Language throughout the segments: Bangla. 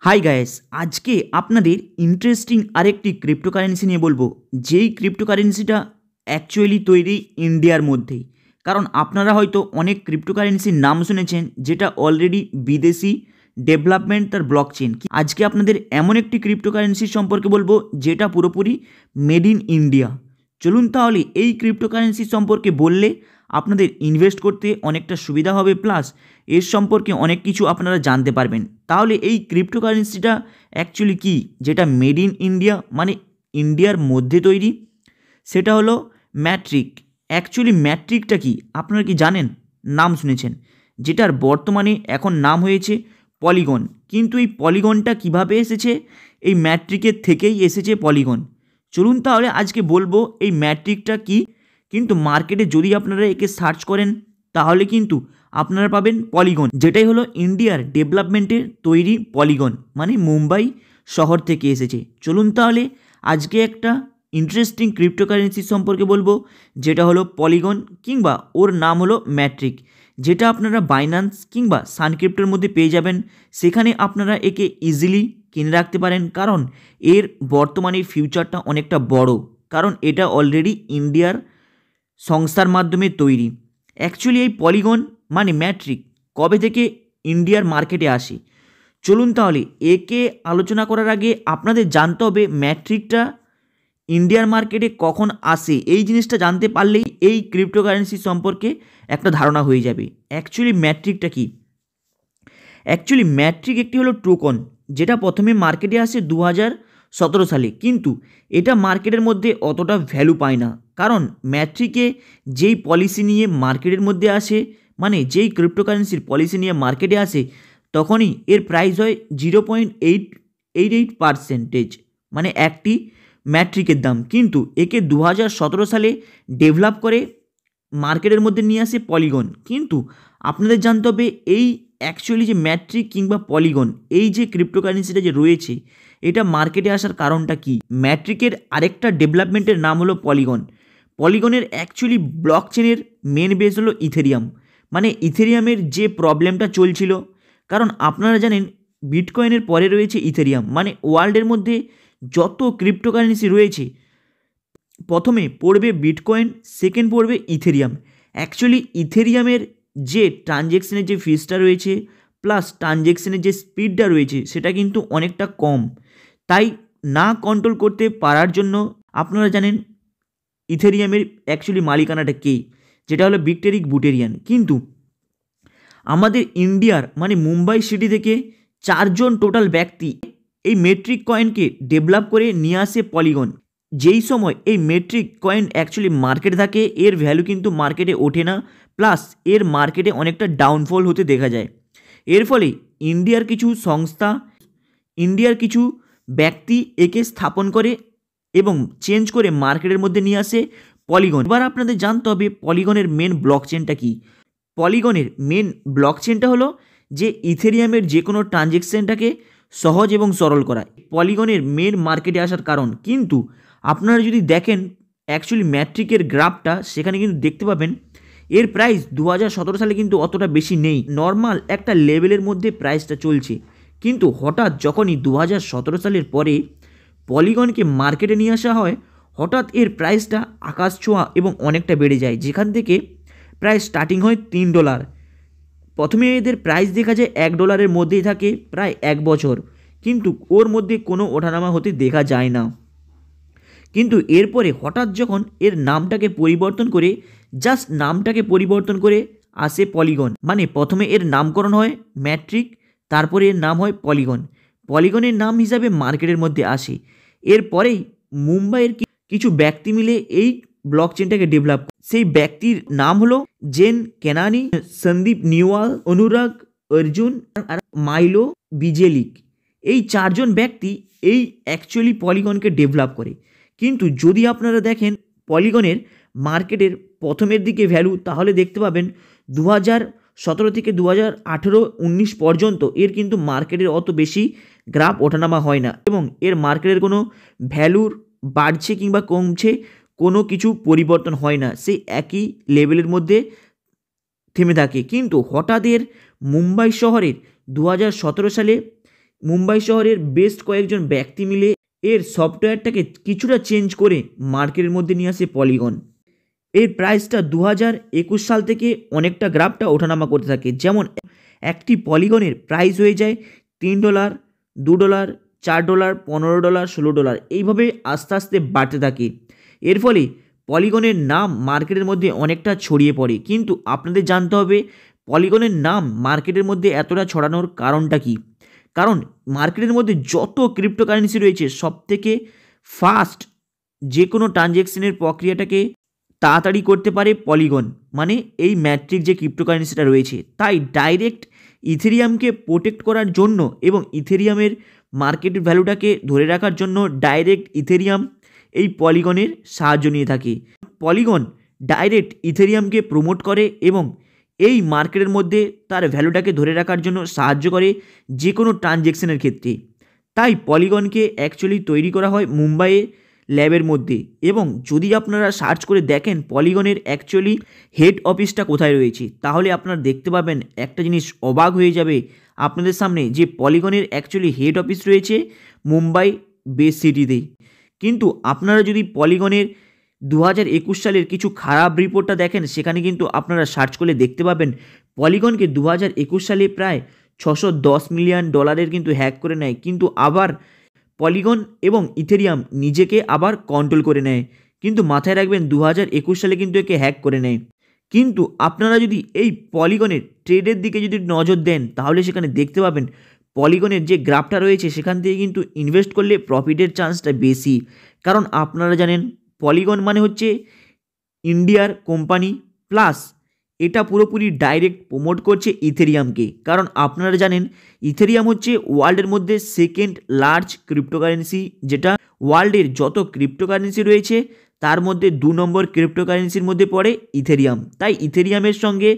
হাই গাইস, আজকে আপনাদের ইন্টারেস্টিং আরেকটি ক্রিপ্টোকারেন্সি নিয়ে বলবো, যেই ক্রিপ্টোকারেন্সিটা অ্যাকচুয়ালি তৈরি ইন্ডিয়ার মধ্যেই। কারণ আপনারা হয়তো অনেক ক্রিপ্টোকারেন্সির নাম শুনেছেন যেটা অলরেডি বিদেশি ডেভেলপমেন্ট তার ব্লকচেন। আজকে আপনাদের এমন একটি ক্রিপ্টোকারেন্সির সম্পর্কে বলবো যেটা পুরোপুরি মেড ইন ইন্ডিয়া। চলুন তাহলে এই ক্রিপ্টোকারেন্সি সম্পর্কে বললে আপনাদের ইনভেস্ট করতে অনেকটা সুবিধা হবে, প্লাস এর সম্পর্কে অনেক কিছু আপনারা জানতে পারবেন। তাহলে এই ক্রিপ্টোকারেন্সিটা অ্যাকচুয়ালি কী, যেটা মেড ইন ইন্ডিয়া মানে ইন্ডিয়ার মধ্যে তৈরি, সেটা হলো ম্যাট্রিক। অ্যাকচুয়ালি ম্যাট্রিকটা কি আপনারা কি জানেন? নাম শুনেছেন, যেটার বর্তমানে এখন নাম হয়েছে পলিগন। কিন্তু এই পলিগনটা কিভাবে এসেছে? এই ম্যাট্রিকের থেকেই এসেছে পলিগন। চলুন তাহলে আজকে বলবো এই ম্যাট্রিকটা কি। কিন্তু মার্কেটে যদি আপনারা একে সার্চ করেন তাহলে কিন্তু আপনারা পাবেন পলিগন, যেটাই হলো ইন্ডিয়ার ডেভেলপমেন্টের তৈরি পলিগন, মানে মুম্বাই শহর থেকে এসেছে। চলুন তাহলে আজকে একটা ইন্টারেস্টিং ক্রিপ্টোকারেন্সি সম্পর্কে বলবো, যেটা হলো পলিগন, কিংবা ওর নাম হলো ম্যাট্রিক, যেটা আপনারা বাইন্যান্স কিংবা সানক্রিপ্টোর মধ্যে পেয়ে যাবেন। সেখানে আপনারা একে ইজিলি কিনে রাখতে পারেন, কারণ এর বর্তমানে ফিউচারটা অনেকটা বড়, কারণ এটা অলরেডি ইন্ডিয়ার সংস্থার মাধ্যমে তৈরি। অ্যাকচুয়ালি এই পলিগন মানে ম্যাট্রিক কবে থেকে ইন্ডিয়ার মার্কেটে আসে, চলুন তাহলে একে আলোচনা করার আগে আপনাদের জানতে হবে ম্যাট্রিকটা ইন্ডিয়ার মার্কেটে কখন আসে। এই জিনিসটা জানতে পারলেই এই ক্রিপ্টোকারেন্সি সম্পর্কে একটা ধারণা হয়ে যাবে। অ্যাকচুয়ালি ম্যাট্রিকটা কি? অ্যাকচুয়ালি ম্যাট্রিক একটি হলো টোকন, যেটা প্রথমে মার্কেটে আসে 2017 সালে। কিন্তু এটা মার্কেটের মধ্যে অতটা ভ্যালু পায় না, কারণ ম্যাট্রিকে যেই পলিসি নিয়ে মার্কেটের মধ্যে আসে, মানে যেই ক্রিপ্টোকারেন্সির পলিসি নিয়ে মার্কেটে আসে, তখনই এর প্রাইস হয় 0.888%, মানে একটি ম্যাট্রিকের দাম। কিন্তু একে 2017 সালে ডেভেলপ করে মার্কেটের মধ্যে নিয়ে আসে পলিগন। কিন্তু আপনাদের জানতে হবে এই অ্যাকচুয়ালি যে ম্যাট্রিক কিংবা পলিগন, এই যে ক্রিপ্টোকারেন্সিটা যে রয়েছে, এটা মার্কেটে আসার কারণটা কি? ম্যাট্রিকের আরেকটা ডেভেলপমেন্টের নাম হলো পলিগন। পলিগনের অ্যাকচুয়ালি ব্লকচেনের মেন বেস হলো ইথেরিয়াম, মানে ইথেরিয়ামের যে প্রবলেমটা চলছিল, কারণ আপনারা জানেন বিটকয়েনের পরে রয়েছে ইথেরিয়াম। মানে ওয়ার্ল্ডের মধ্যে যত ক্রিপ্টোকারেন্সি রয়েছে, প্রথমে পড়বে বিটকয়েন, সেকেন্ড পড়বে ইথেরিয়াম। অ্যাকচুয়ালি ইথেরিয়ামের যে ট্রানজ্যাকশনের যে ফিসটা রয়েছে, প্লাস ট্রানজ্যাকশনের যে স্পিডটা রয়েছে, সেটা কিন্তু অনেকটা কম। তাই না কন্ট্রোল করতে পারার জন্য আপনারা জানেন ইথেরিয়ামের অ্যাকচুয়ালি মালিকানাটা কে, যেটা হলো ভিক্টরিক বুটেরিয়ান। কিন্তু আমাদের ইন্ডিয়ার মানে মুম্বাই সিটি থেকে 4জন টোটাল ব্যক্তি এই মেট্রিক কয়েনকে ডেভেলপ করে নিয়ে আসে পলিগন। যেই সময় এই মেট্রিক কয়েন অ্যাকচুয়ালি মার্কেটে থাকে, এর ভ্যালু কিন্তু মার্কেটে ওঠে না, প্লাস এর মার্কেটে অনেকটা ডাউনফল হতে দেখা যায়। এর ফলে ইন্ডিয়ার কিছু সংস্থা, ইন্ডিয়ার কিছু ব্যক্তি একে স্থাপন করে এবং চেঞ্জ করে মার্কেটের মধ্যে নিয়ে আসে পলিগন। এবার আপনাদের জানতে হবে পলিগনের মেন ব্লকচেনটা কি। পলিগনের মেন ব্লকচেনটা হলো যে ইথেরিয়ামের যে কোনো ট্রানজ্যাকশনটাকে সহজ এবং সরল করা, পলিগনের মেন মার্কেটে আসার কারণ। কিন্তু আপনারা যদি দেখেন অ্যাকচুয়ালি ম্যাট্রিকের গ্রাফটা, সেখানে কিন্তু দেখতে পাবেন এর প্রাইস 2017 সালে কিন্তু অতটা বেশি নেই, নর্মাল একটা লেভেলের মধ্যে প্রাইসটা চলছে। কিন্তু হঠাৎ যখনই 2017 সালের পরে পলিগনকে মার্কেটে নিয়ে আসা হয়, হঠাৎ এর প্রাইসটা আকাশ ছোঁয়া এবং অনেকটা বেড়ে যায়, যেখান থেকে প্রায় স্টার্টিং হয় $3। প্রথমে এদের প্রাইস দেখা যায় $1 মধ্যেই থাকে প্রায় 1 বছর, কিন্তু ওর মধ্যে কোনো ওঠানামা হতে দেখা যায় না। কিন্তু এরপরে হঠাৎ যখন এর নামটাকে পরিবর্তন করে, জাস্ট নামটাকে পরিবর্তন করে আসে পলিগন, মানে প্রথমে এর নামকরণ হয় ম্যাট্রিক, তারপরে এর নাম হয় পলিগন। পলিগনের নাম হিসাবে মার্কেটের মধ্যে আসে। এরপরেই মুম্বাইয়ের কিছু ব্যক্তি মিলে এই ব্লকচেনটাকে ডেভেলপ, সেই ব্যক্তির নাম হলো জেন কেনানি, সন্দীপ নিওয়াল, অনুরাগ অর্জুন আর মাইলো বিজেলিক। এই 4জন ব্যক্তি এই অ্যাকচুয়ালি পলিগনকে ডেভেলপ করে। কিন্তু যদি আপনারা দেখেন পলিগনের মার্কেটের প্রথমের দিকে ভ্যালু, তাহলে দেখতে পাবেন 2017 থেকে 2018-19 পর্যন্ত এর কিন্তু মার্কেটের অত বেশি গ্রাফ ওঠানামা হয় না, এবং এর মার্কেটের কোনো ভ্যালুর বাড়ছে কিংবা কমছে কোনো কিছু পরিবর্তন হয় না, সেই একই লেভেলের মধ্যে থেমে থাকে। কিন্তু হঠাৎ এর মুম্বাই শহরের 2017 সালে মুম্বাই শহরের বেশ কয়েকজন ব্যক্তি মিলে এর সফটওয়্যারটাকে কিছুটা চেঞ্জ করে মার্কেটের মধ্যে নিয়ে আসে পলিগন। এর প্রাইসটা 2021 সাল থেকে অনেকটা গ্রাফটা ওঠানামা করতে থাকে। যেমন একটি পলিগনের প্রাইস হয়ে যায় $3, $2, $4, $15, $16, এইভাবে আস্তে আস্তে বাড়তে থাকে। এর ফলে পলিগনের নাম মার্কেটের মধ্যে অনেকটা ছড়িয়ে পড়ে। কিন্তু আপনাদের জানতে হবে পলিগনের নাম মার্কেটের মধ্যে এতটা ছড়ানোর কারণটা কী। কারণ মার্কেটের মধ্যে যত ক্রিপ্টোকারেন্সি রয়েছে সবথেকে ফাস্ট যে কোনো ট্রানজ্যাকশনের প্রক্রিয়াটাকে তাড়াতাড়ি করতে পারে পলিগন, মানে এই ম্যাট্রিক যে ক্রিপ্টোকারেন্সিটা রয়েছে। তাই ডাইরেক্ট ইথেরিয়ামকে প্রোটেক্ট করার জন্য এবং ইথেরিয়ামের মার্কেট ভ্যালুটাকে ধরে রাখার জন্য ডাইরেক্ট ইথেরিয়াম এই পলিগনের সাহায্য নিয়ে থাকে। পলিগন ডাইরেক্ট ইথেরিয়ামকে প্রমোট করে এবং এই মার্কেটের মধ্যে তার ভ্যালুটাকে ধরে রাখার জন্য সাহায্য করে যে কোনো ট্রানজ্যাকশনের ক্ষেত্রে। তাই পলিগনকে অ্যাকচুয়ালি তৈরি করা হয় মুম্বাইয়ে ল্যাবের মধ্যে। এবং যদি আপনারা সার্চ করে দেখেন পলিগনের অ্যাকচুয়ালি হেড অফিসটা কোথায় রয়েছে, তাহলে আপনারা দেখতে পাবেন একটা জিনিস অবাক হয়ে যাবে আপনাদের সামনে, যে পলিগনের অ্যাকচুয়ালি হেড অফিস রয়েছে মুম্বাই বেস সিটিতে। কিন্তু আপনারা যদি পলিগনের 2021 সালের কিছু খারাপ রিপোর্টটা দেখেন, সেখানে কিন্তু আপনারা সার্চ করলে দেখতে পাবেন পলিগনকে 2021 সালে প্রায় $610 মিলিয়ন কিন্তু হ্যাক করে নেয়। কিন্তু আবার পলিগন এবং ইথেরিয়াম নিজেকে আবার কন্ট্রোল করে নেয়। কিন্তু মাথায় রাখবেন 2021 সালে কিন্তু একে হ্যাক করে নেয়। কিন্তু আপনারা যদি এই পলিগনের ট্রেডের দিকে যদি নজর দেন, তাহলে সেখানে দেখতে পাবেন পলিগনের যে গ্রাফটা রয়েছে সেখান থেকে কিন্তু ইনভেস্ট করলে প্রফিটের চান্সটা বেশি। কারণ আপনারা জানেন পলিগন মানে হচ্ছে ইন্ডিয়ার কোম্পানি, প্লাস এটা পুরোপুরি ডাইরেক্ট প্রমোট করছে ইথেরিয়ামকে। কারণ আপনারা জানেন ইথেরিয়াম হচ্ছে ওয়ার্ল্ডের মধ্যে সেকেন্ড লার্জ ক্রিপ্টোকারেন্সি, যেটা ওয়ার্ল্ডের যত ক্রিপ্টোকারেন্সি রয়েছে তার মধ্যে 2 নম্বর ক্রিপ্টোকারেন্সির মধ্যে পড়ে ইথেরিয়াম। তাই ইথেরিয়ামের সঙ্গে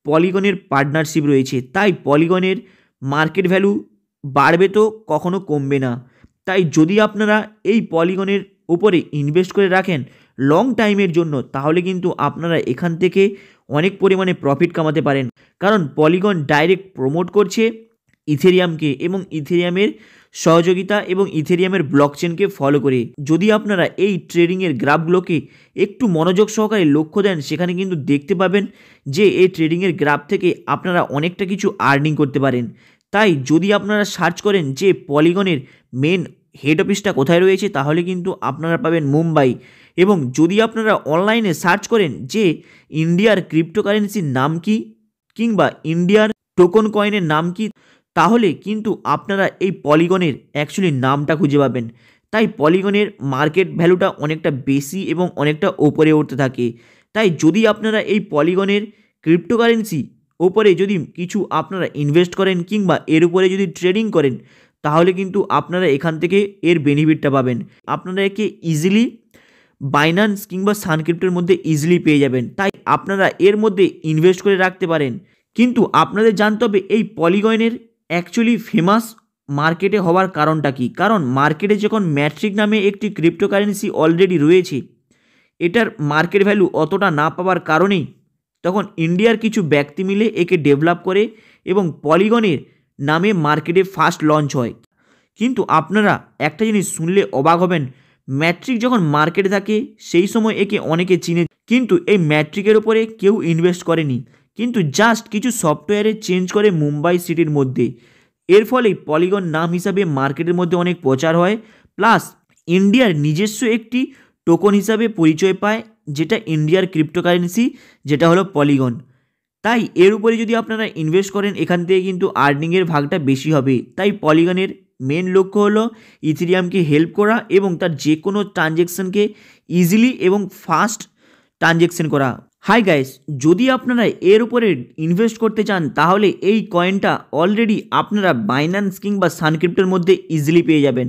পলিগনের পার্টনারশিপ রয়েছে। তাই পলিগনের মার্কেট ভ্যালু বাড়বে তো কখনো কমবে না। তাই যদি আপনারা এই পলিগনের উপরে ইনভেস্ট করে রাখেন লং টাইমের জন্য, তাহলে কিন্তু আপনারা এখান থেকে অনেক পরিমাণে প্রফিট কামাতে পারেন। কারণ পলিগন ডাইরেক্ট প্রমোট করছে ইথেরিয়ামকে এবং ইথেরিয়ামের সহযোগিতা এবং ইথেরিয়ামের ব্লকচেনকে ফলো করে। যদি আপনারা এই ট্রেডিংয়ের গ্রাফগুলোকে একটু মনোযোগ সহকারে লক্ষ্য দেন, সেখানে কিন্তু দেখতে পাবেন যে এই ট্রেডিংয়ের গ্রাফ থেকে আপনারা অনেকটা কিছু আর্নিং করতে পারেন। তাই যদি আপনারা সার্চ করেন যে পলিগনের মেন হেড অফিসটা কোথায় রয়েছে, তাহলে কিন্তু আপনারা পাবেন মুম্বাই। এবং যদি আপনারা অনলাইনে সার্চ করেন যে ইন্ডিয়ার ক্রিপ্টোকারেন্সির নাম কি কিংবা ইন্ডিয়ার টোকন কয়েনের নাম কি, তাহলে কিন্তু আপনারা এই পলিগনের অ্যাকচুয়ালি নামটা খুঁজে পাবেন। তাই পলিগনের মার্কেট ভ্যালুটা অনেকটা বেশি এবং অনেকটা ওপরে উঠতে থাকে। তাই যদি আপনারা এই পলিগনের ক্রিপ্টোকারেন্সি ওপরে যদি কিছু আপনারা ইনভেস্ট করেন কিংবা এর উপরে যদি ট্রেডিং করেন, তাহলে কিন্তু আপনারা এখান থেকে এর বেনিফিটটা পাবেন। আপনারা একে ইজিলি বাইন্যান্স কিংবা সানক্রিপ্টোর মধ্যে ইজিলি পেয়ে যাবেন। তাই আপনারা এর মধ্যে ইনভেস্ট করে রাখতে পারেন। কিন্তু আপনাদের জানতে হবে এই পলিগনের অ্যাকচুয়ালি ফেমাস মার্কেটে হওয়ার কারণটা কী। কারণ মার্কেটে যখন ম্যাট্রিক নামে একটি ক্রিপ্টোকারেন্সি অলরেডি রয়েছে, এটার মার্কেট ভ্যালু অতটা না পাওয়ার কারণেই তখন ইন্ডিয়ার কিছু ব্যক্তি মিলে একে ডেভেলপ করে এবং পলিগনের নামে মার্কেটে ফার্স্ট লঞ্চ হয়। কিন্তু আপনারা একটা জিনিস শুনলে অবাক হবেন, ম্যাট্রিক যখন মার্কেটে থাকে সেই সময় একে অনেকে চিনে, কিন্তু এই ম্যাট্রিকের ওপরে কেউ ইনভেস্ট করেনি, কিন্তু জাস্ট কিছু সফটওয়্যারে চেঞ্জ করে মুম্বাই সিটির মধ্যে। এর ফলে পলিগন নাম হিসাবে মার্কেটের মধ্যে অনেক প্রচার হয়, প্লাস ইন্ডিয়ার নিজস্ব একটি টোকন হিসাবে পরিচয় পায়, যেটা ইন্ডিয়ার ক্রিপ্টোকারেন্সি, যেটা হলো পলিগন। তাই এর উপরে যদি আপনারা ইনভেস্ট করেন, এখান থেকে কিন্তু আর্নিংয়ের ভাগটা বেশি হবে। তাই পলিগনের মেন লক্ষ্য হলো ইথেরিয়ামকে হেল্প করা এবং তার যে কোনো ট্রানজ্যাকশনকে ইজিলি এবং ফাস্ট ট্রানজ্যাকশন করা। হাই গাইস, যদি আপনারা এর উপরে ইনভেস্ট করতে চান, তাহলে এই কয়েনটা অলরেডি আপনারা বাইন্যান্স কিংবা সানক্রিপ্টোর মধ্যে ইজিলি পেয়ে যাবেন।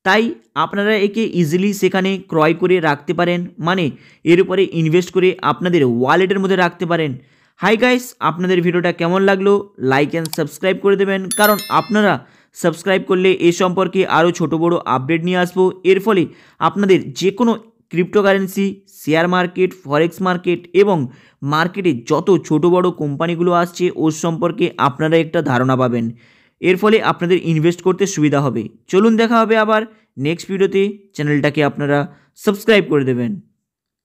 তাই আপনারা একে ইজিলি সেখানে ক্রয় করে রাখতে পারেন, মানে এর উপরে ইনভেস্ট করে আপনাদের ওয়ালেটের মধ্যে রাখতে পারেন। হাই গাইস, আপনাদের ভিডিওটা কেমন লাগলো লাইক অ্যান্ড সাবস্ক্রাইব করে দেবেন, কারণ আপনারা সাবস্ক্রাইব করলে এ সম্পর্কে আরও ছোট বড় আপডেট নিয়ে আসবো। এর ফলে আপনাদের যে কোনো ক্রিপ্টোকারেন্সি, শেয়ার মার্কেট, ফরেক্স মার্কেট এবং মার্কেটে যত ছোট বড় কোম্পানিগুলো আসছে ওর সম্পর্কে আপনারা একটা ধারণা পাবেন। এর ফলে আপনাদের ইনভেস্ট করতে সুবিধা হবে। চলুন দেখা হবে আবার নেক্সট ভিডিওতে। চ্যানেলটাকে আপনারা সাবস্ক্রাইব করে দেবেন।